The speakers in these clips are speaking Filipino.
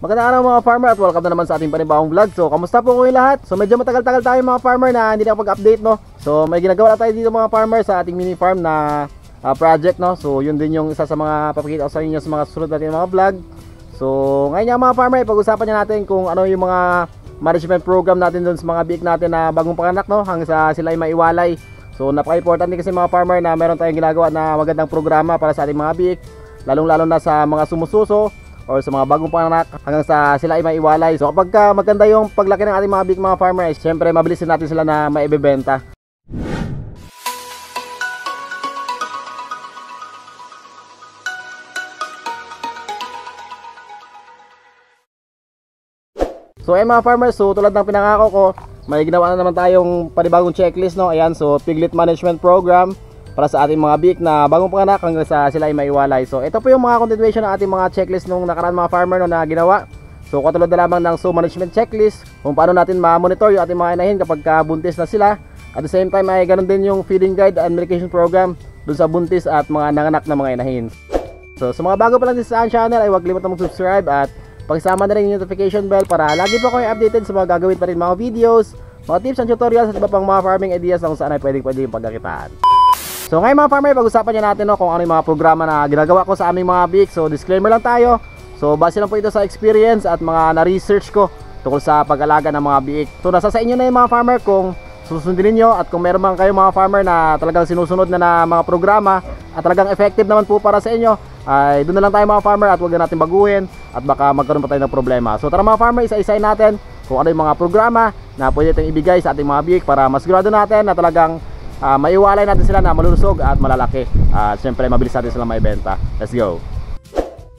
Magandang araw mga farmer at welcome na naman sa ating panibagong vlog. So, kamusta po kayo lahat? So, medyo matagal-tagal tayo mga farmer na hindi nakapag-update, no? So, may ginagawa na tayo dito mga farmer sa ating mini farm na project, no? So, yun din yung isa sa mga papakita ko sa inyo sa mga susunod natin mga vlog. So, ngayon nga mga farmer, pag-usapan niya natin kung ano yung mga management program natin dun sa mga biik natin na bagong panganak, no? Hanggang sa sila ay maiwalay. So, napaka-importante kasi mga farmer na meron tayong ginagawa na magandang programa para sa ating mga biik, lalong-lalo na sa mga sumususo or sa mga bagong panganak hanggang sa sila ay maiwalay. So kapag maganda yung paglaki ng ating mga big mga farmer, syempre mabilisin natin sila na maibebenta. So mga farmers, so tulad ng pinangako ko, may ginawa na naman tayong panibagong checklist, no? Ayan, so piglet management program para sa ating mga biik na bagong panganak hanggang sa sila ay maiwalay. So ito po yung mga continuation ng ating mga checklist nung nakaraan mga farmer, no, na ginawa. So katulad na lamang ng zoo management checklist kung paano natin ma-monitor yung ating mga inahin kapag buntis na sila. At the same time ay ganun din yung feeding guide and medication program dun sa buntis at mga nanganak na mga inahin. So sa mga bago pa lang din sa channel ay huwag limutang mag-subscribe at pagsama na rin yung notification bell para lagi po kayo updated sa mga gagawin pa rin mga videos, mga tips and tutorials at iba pang mga farming ideas na kung saan ay pwede yung pagkakitaan. So ngayon mga farmer, pag-usapan niya natin, no, kung ano yung mga programa na ginagawa ko sa aming mga biik. So disclaimer lang tayo. So base lang po ito sa experience at mga na-research ko tungkol sa pag-alaga ng mga biik. So nasa sa inyo na yung mga farmer kung susundin niyo at kung meron man kayo mga farmer na talagang sinusunod na mga programa at talagang effective naman po para sa inyo, ay doon na lang tayo mga farmer at huwag na natin baguhin at baka magkaroon pa tayo ng problema. So tara mga farmer, isa-isahin natin kung ano yung mga programa na pwede natin ibigay sa ating mga biik para masigurado natin na talagang maiwalay natin sila na malulusog at malalaki at syempre mabilis natin sila maibenta. Let's go!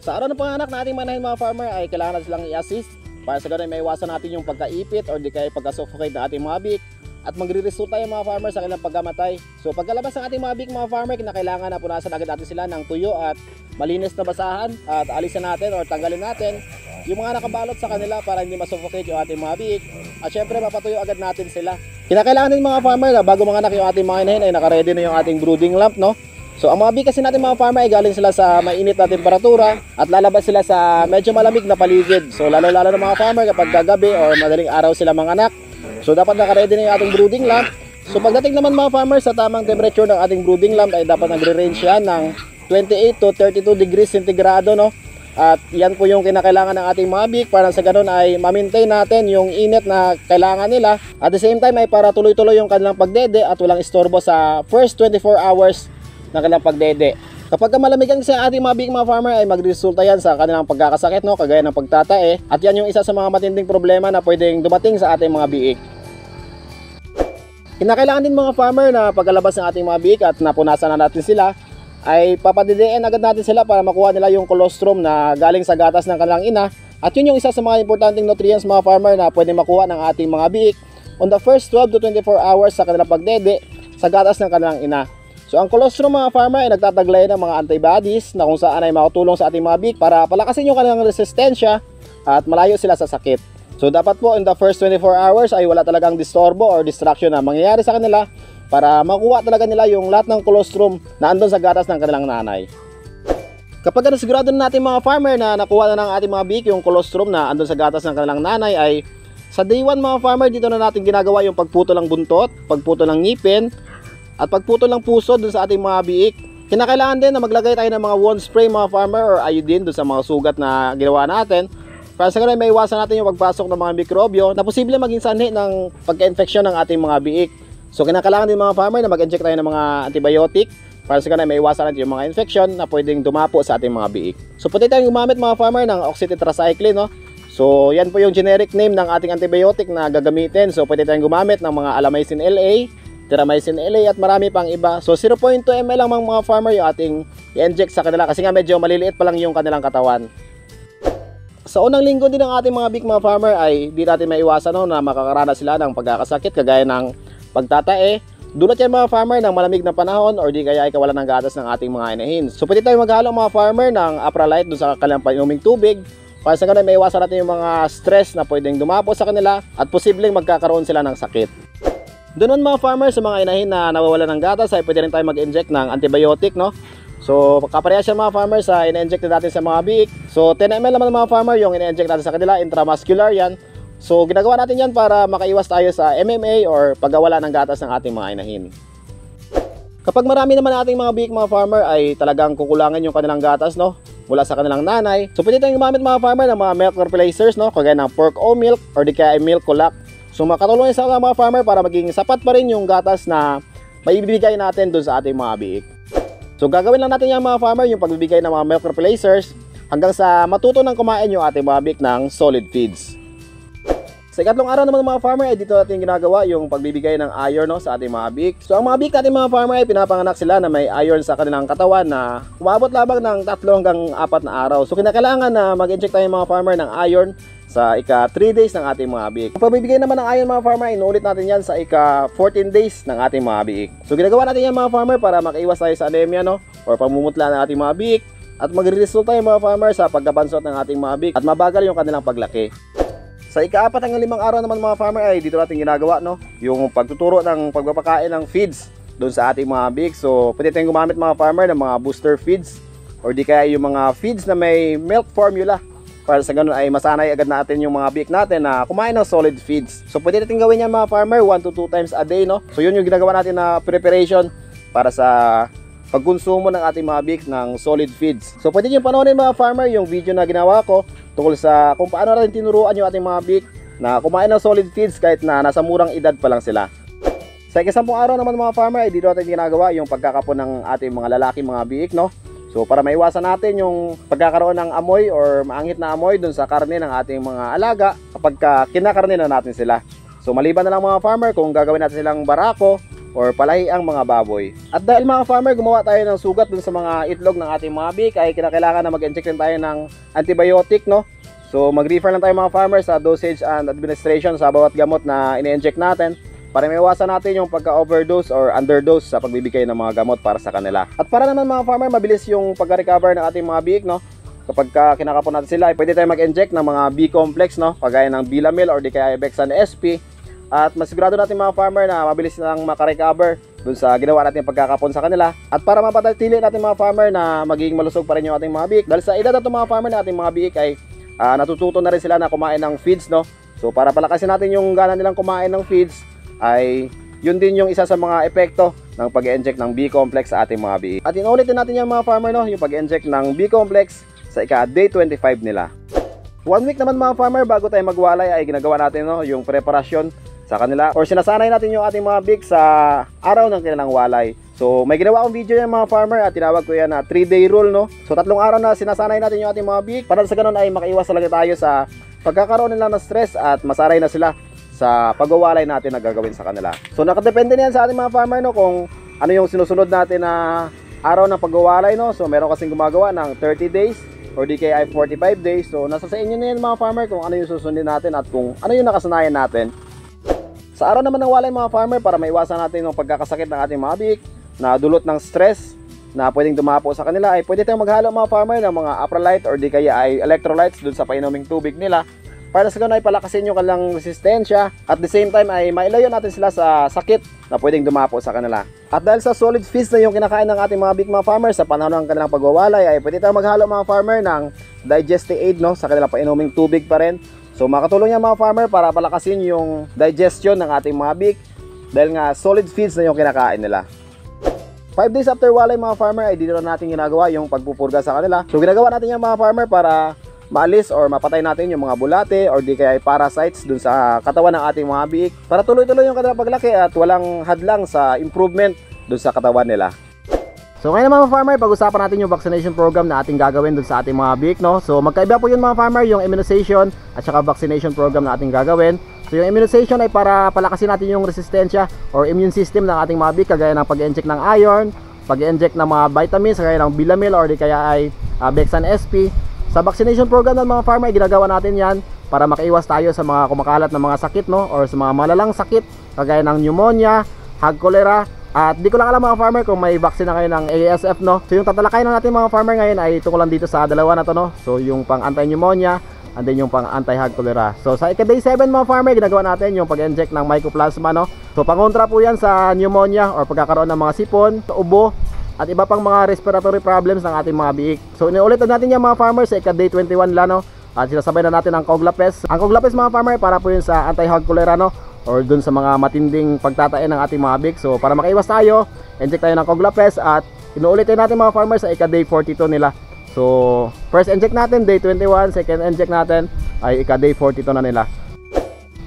Sa araw ng panganak na ating manahin mga farmer ay kailangan natin silang i-assist para sa ganun ay maiwasan natin yung pagkaipit or di kaya pagka-suffocate ng ating mga biik at magre-resulta yung mga farmer sa kanilang pagkamatay. So pagkalabas ng ating mga biik mga farmer, kinakailangan na punasan agad natin sila ng tuyo at malinis na basahan at alisan natin or tanggalin natin yung mga nakabalot sa kanila para hindi masuffocate yung ating mga biik at syempre mapatuyo agad natin sila. Kinakailangan din mga farmer na bago manganak yung ating mga inahin ay nakaready na yung ating brooding lamp, no? So ang mga biik kasi natin mga farmer ay galing sila sa mainit na temperatura at lalabas sila sa medyo malamig na paligid. So lalo na mga farmer kapag gagabi or madaling araw sila manganak, so dapat nakaready na yung ating brooding lamp. So pagdating naman mga farmer sa tamang temperature ng ating brooding lamp ay dapat nagre-range yan ng 28 to 32 degrees centigrado, no? At yan po yung kinakailangan ng ating mga biik para sa ganun ay ma-maintain natin yung init na kailangan nila. At the same time ay para tuloy-tuloy yung kanilang pagdede at walang istorbo sa first 24 hours ng kanilang pagdede. Kapag malamig ang sa ating mga biik mga farmer ay magresulta yan sa kanilang pagkakasakit, no? Kagaya ng pagtatae. At yan yung isa sa mga matinding problema na pwedeng dumating sa ating mga biik. Kinakailangan din mga farmer na pagkalabas ng ating mga biik at napunasan na natin sila ay papadidein agad natin sila para makuha nila yung colostrum na galing sa gatas ng kanilang ina. At yun yung isa sa mga importanteng nutrients mga farmer na pwede makuha ng ating mga biik on the first 12 to 24 hours sa kanilang pagdede sa gatas ng kanilang ina. So ang colostrum mga farmer ay nagtataglay ng mga antibodies na kung saan ay makatulong sa ating mga biik para palakasin yung kanilang resistensya at malayo sila sa sakit. So dapat po in the first 24 hours ay wala talagang disturbo or distraction na mangyayari sa kanila para makuha talaga nila yung lahat ng colostrum na andun sa gatas ng kanilang nanay. Kapag nasigurado na natin mga farmer na nakuha na ng ating mga biik yung colostrum na andun sa gatas ng kanilang nanay ay sa day 1 mga farmer dito na natin ginagawa yung pagputol ng buntot, pagputol ng ngipin at pagputol ng puso dun sa ating mga biik. Kinakailangan din na maglagay tayo ng mga wound spray mga farmer or iodine dun sa mga sugat na ginawa natin para sa ganun may iwasan natin yung pagpasok ng mga mikrobyo na posible maging sanhi ng pagka-infeksyon ng ating mga biik. So kinakailangan din mga farmer na mag-inject tayo ng mga antibiotic para sa ganun may iwasan natin yung mga infection na pwedeng dumapo sa ating mga biik. So pwede tayong gumamit mga farmer ng oxytetracycline, no? So yan po yung generic name ng ating antibiotic na gagamitin. So pwede tayong gumamit ng mga Alamycin LA, Terramycin LA at marami pang iba. So 0.2 ml lang mga farmer yung ating i-inject sa kanila kasi nga medyo maliliit pa lang yung kanilang katawan. Sa unang linggo din ng ating mga biik mga farmer ay di natin maiwasan, no, na makakaranas sila ng pagkakasakit kagaya ng pagtatae. Dulot yan mga farmer ng malamig na panahon or di kaya ay kawalan ng gatas ng ating mga inahin. So pwede tayong maghalo mga farmer ng Apralite doon sa kanilang painoming tubig para sa ganun may iwasan natin yung mga stress na pwedeng dumapo sa kanila at posibleng magkakaroon sila ng sakit. Doon mga farmer sa mga inahin na nawawalan ng gatas ay pwede rin tayo mag-inject ng antibiotic, no? So kaparehas siya mga farmer sa ina-inject natin sa mga biik. So 10 ml naman mga farmer yung ina-inject natin sa kanila, intramuscular yan. So ginagawa natin yan para makaiwas tayo sa MMA or pagkawala ng gatas ng ating mga inahin. Kapag marami naman ating mga biik mga farmer ay talagang kukulangan yung kanilang gatas no, mula sa kanilang nanay. So pwede tayong gumamit mga farmer ng mga milk replacers no, kagaya ng pork oat milk or di kaya milk colac. So makatulong sa mga farmer para maging sapat pa rin yung gatas na maibibigay natin doon sa ating mga biik. So gagawin lang natin yung mga farmer yung pagbibigay ng mga milk replacers hanggang sa matuto ng kumain yung ating mga biik ng solid feeds. Sa ikatlong araw naman ng mga farmer ay dito natin ginagawa yung pagbibigay ng iron no, sa ating mga biik. So ang mga biik natin mga farmer ay pinapanganak sila na may iron sa kanilang katawan na umabot lamang ng 3 hanggang 4 na araw. So kinakailangan na mag-inject tayo mga farmer ng iron sa ika 3 days ng ating mga biik. Ang pagbibigay naman ng iron mga farmer, inuulit natin yan sa ika 14 days ng ating mga biik. So ginagawa natin yan mga farmer para makaiwas tayo sa anemia no, or pamumutla ng ating mga biik at magre-result tayo mga farmer sa pagkabansot ng ating mga biik at mabagal yung kanilang paglaki. Sa ika 4 hanggang 5 araw naman mga farmer ay dito natin ginagawa no, yung pagtuturo ng pagpapakain ng feeds doon sa ating mga biik. So pwede tayong gumamit mga farmer ng mga booster feeds or di kaya yung mga feeds na may milk formula. Para sa ganun ay masanay agad natin yung mga biik natin na kumain ng solid feeds. So pwede natin gawin yan mga farmer 1 to 2 times a day no. So yun yung ginagawa natin na preparation para sa pagkonsumo ng ating mga biik ng solid feeds. So pwede nyo panoorin mga farmer yung video na ginawa ko tungkol sa kung paano natin tinuruan yung ating mga biik na kumain ng solid feeds kahit na nasa murang edad pa lang sila. Sa ika-10 araw naman mga farmer ay dito natin ginagawa yung pagkakapon ng ating mga lalaki mga biik no. So para maiwasan natin yung pagkakaroon ng amoy or maangit na amoy dun sa karne ng ating mga alaga kapag kinakarne na natin sila. So maliban na lang mga farmer kung gagawin natin silang barako or palahi ang mga baboy. At dahil mga farmer gumawa tayo ng sugat dun sa mga itlog ng ating mga biik ay kinakailangan na mag-inject rin tayo ng antibiotic no. So mag-refer lang tayo mga farmer sa dosage and administration sa bawat gamot na ini-inject natin para maiwasan natin yung pagka-overdose or underdose sa pagbibigay ng mga gamot para sa kanila. At para naman mga farmer mabilis yung pagka-recover ng ating mga biik no. Kapag kinakapon natin sila ay pwede tayo mag-inject ng mga B-complex no, kagaya ng Bilamil or di kaya Bexan SP. At masigurado natin mga farmer na mabilis lang maka-recover dun sa ginawa natin pagkakapon sa kanila. At para mapatatili natin mga farmer na magiging malusog pa rin yung ating mga biik. Dahil sa edad na itong mga farmer na ating mga biik ay natututo na rin sila na kumain ng feeds no. So para palakasin natin yung gana nilang kumain ng feeds ay yun din yung isa sa mga epekto ng pag-inject ng B-complex sa ating mga biik. At inulit din natin yung mga farmer no, yung pag-inject ng B-complex sa ika day 25 nila. 1 week naman mga farmer bago tayo magwalay ay ginagawa natin no, yung preparasyon sa kanila or sinasanay natin yung ating mga biik sa araw ng kanilang walay. So may ginawa akong video yung mga farmer at tinawag ko yan na 3-day rule no. So 3 araw na sinasanay natin yung ating mga biik para sa ganun ay makaiwas talaga tayo sa pagkakaroon nila ng stress at masaray na sila sa pagwawalay natin na gagawin sa kanila. So nakadepende niyan sa ating mga farmer no kung ano yung sinusunod natin na araw ng pagwawalay no. So meron kasing gumagawa ng 30 days or di kaya 45 days. So nasa sa inyo na yan mga farmer kung ano yung susundin natin at kung ano yung nakasanayan natin. Sa araw naman ng walay mga farmer para maiwasan natin yung pagkakasakit ng ating mga biik na dulot ng stress na pwedeng dumapo sa kanila ay pwede tayong maghalo mga farmer ng mga Apralyte or di kaya ay electrolytes dun sa painuming tubig nila. Para sa ganun ay palakasin yung kanilang resistensya at the same time ay mailayo natin sila sa sakit na pwedeng dumapo sa kanila. At dahil sa solid feeds na yung kinakain ng ating mga biik mga farmer sa panahon ng kanilang pagwawalay ay pwede tayong maghalo mga farmer ng digestive aid no, sa kanilang painuming tubig pa rin. So makatulong yan mga farmer para palakasin yung digestion ng ating mga biik dahil nga solid feeds na yung kinakain nila. 5 days after walay mga farmer ay dito na natin ginagawa yung pagpupurga sa kanila. So ginagawa natin yung mga farmer para maalis or mapatay natin yung mga bulate or di kaya parasites dun sa katawan ng ating mga biik para tuloy-tuloy yung kanilang paglaki at walang hadlang sa improvement dun sa katawan nila. So ngayon mga farmer, pag-usapan natin yung vaccination program na ating gagawin dun sa ating mga biik no. So magkaiba po yun mga farmer, yung immunization at saka vaccination program na ating gagawin. So yung immunization ay para palakasin natin yung resistensya or immune system ng ating mga biik kagaya ng pag-inject ng iron, pag-inject ng mga vitamins kagaya ng Bilamil or di kaya ay Bexan SP. Sa vaccination program ng mga farmer, ginagawa natin yan para makaiwas tayo sa mga kumakalat na mga sakit no, or sa mga malalang sakit kagaya ng pneumonia, hog cholera. At di ko lang alam mga farmer kung may vaccine na kayo ng ASF no. So yung tatalakayin na natin mga farmer ngayon ay tungkol lang dito sa dalawa na to no. So yung pang anti-pneumonia and then yung pang anti-hog cholera. So sa ika-day 7 mga farmer, ginagawa natin yung pag-inject ng mycoplasma no. So pangontra po yan sa pneumonia or pagkakaroon ng mga sipon, ubo, at iba pang mga respiratory problems ng ating mga biik. So inuulit na natin yung mga farmers sa ika-day 21 lang, no? At sinasabay na natin ang Coglapes. Ang Coglapes mga farmer para po yun sa anti-hog cholera, no? Or dun sa mga matinding pagtatae ng ating mga biik. So para makaiwas tayo, inject tayo ng Coglapes at inuulit natin mga farmers sa ika-day 42 nila. So first inject natin day 21, second inject natin ay ika-day 42 na nila.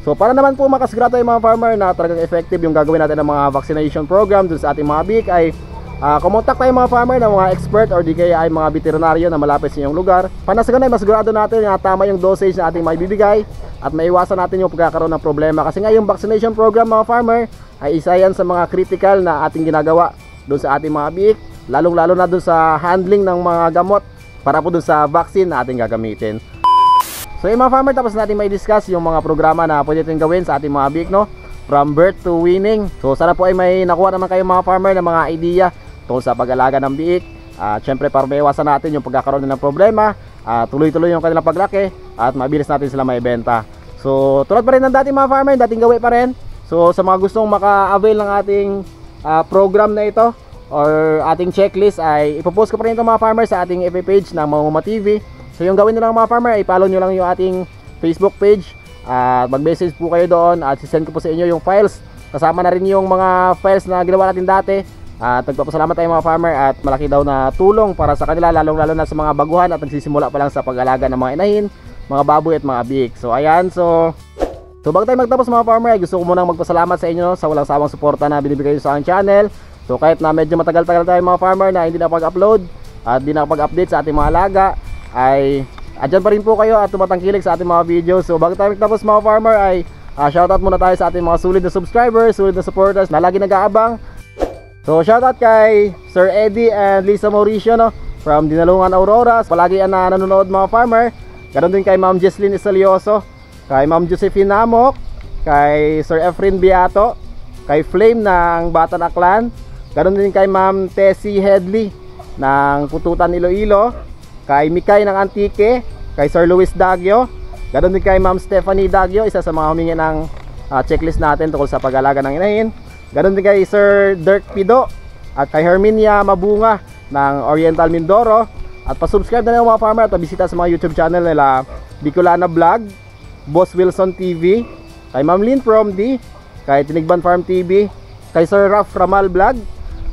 So para naman po makasigurado yung mga farmer na talagang effective yung gagawin natin ng mga vaccination program dun sa ating mga biik ay kumontak tayo mga farmer ng mga expert or di kaya ay mga veterinaryo na malapit sa inyong lugar. Panasagan ay masigurado natin na tama yung dosage na ating maibibigay at maiwasan natin yung pagkakaroon ng problema. Kasi nga yung vaccination program mga farmer ay isa yan sa mga critical na ating ginagawa doon sa ating mga biik, lalong-lalo na doon sa handling ng mga gamot para po doon sa vaccine na ating gagamitin. So yung mga farmer, tapos natin may discuss yung mga programa na pwede natin gawin sa ating mga biik, no? From birth to winning. So sana po ay may nakuha naman kayo mga farmer ng mga idea tungkol sa pag-alaga ng biik. Syempre para maiwasan natin yung pagkakaroon ng problema, tuloy-tuloy yung kanilang paglaki at mabilis natin sila maibenta. So tulad pa rin ng dating mga farmer, dating gawin pa rin. So sa mga gustong maka-avail ng ating program na ito or ating checklist ay ipopost ko pa rin ito mga farmer sa ating FB page na Mangunguma TV. So yung gawin nyo lang mga farmer ay follow nyo lang yung ating Facebook page at mag-message po kayo doon at sisend ko po sa inyo yung files. Kasama na rin yung mga files na ginawa natin dati. At nagpapasalamat tayo mga farmer at malaki daw na tulong para sa kanila, lalong-lalo na sa mga baguhan at nagsisimula pa lang sa pag-alaga ng mga inahin, mga baboy at mga biik. So ayan, so bago tayo magtapos mga farmer, ay gusto ko munang magpasalamat sa inyo sa walang sawang suporta na binibigay sa aking channel. So kahit na medyo matagal-tagal tayo mga farmer na hindi nakapag-upload at hindi nakapag-update sa ating mga alaga, ay andyan pa rin po kayo at tumatangkilik sa ating mga videos. So bago tayo magtapos mga farmer ay shoutout muna tayo sa ating mga sulit na subscribers, sulit na supporters na lagi nag-aabang. So shoutout kay Sir Eddie and Lisa Mauricio, no? From Dinalungan, Aurora. Palagi yan na nanonood mga farmer. Ganon din kay Ma'am Jesslyn Isalioso, kay Ma'am Josephine Namok, kay Sir Efren Beato, kay Flame ng Batan Aklan. Ganon din kay Ma'am Tessie Headley ng Pututan, Iloilo, kay Mikay ng Antique, kay Sir Luis Dagyo. Ganon din kay Ma'am Stephanie Dagyo, isa sa mga humingi ng checklist natin tungkol sa pag-alaga ng inahin. Ganon din kay Sir Dirk Pido at kay Herminia Mabunga ng Oriental Mindoro. At pa-subscribe na lang mga farmer at bisita sa mga YouTube channel nila Bicolana Vlog, Boss Wilson TV, kay Ma'am Lynn from D, kay Tinigban Farm TV, kay Sir Raf Ramal Vlog.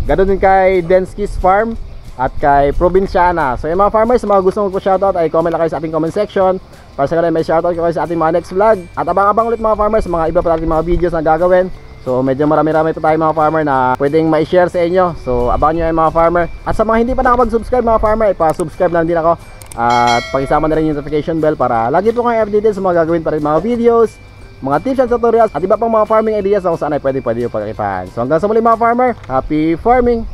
Ganon din kay Denskis Farm at kay Provinciana. So yung mga farmers, sa mga gustong magpo-shoutout ay comment lang kayo sa ating comment section para sa kanila may shoutout kayo sa ating mga next vlog. At abang-abang ulit mga farmers sa mga iba pa nating mga videos na gagawin. So medyo marami-rami ito tayo mga farmer na pwedeng ma-share sa inyo. So abangan nyo yung mga farmer. At sa mga hindi pa nakapag-subscribe mga farmer, ipa-subscribe lang din ako. At pakisama na rin yung notification bell para lagi po kayong updated sa mga gagawin pa rin mga videos, mga tips and tutorials at iba pang mga farming ideas na kung saan ay pwede yung pagkakitaan. So hanggang sa muli mga farmer, happy farming!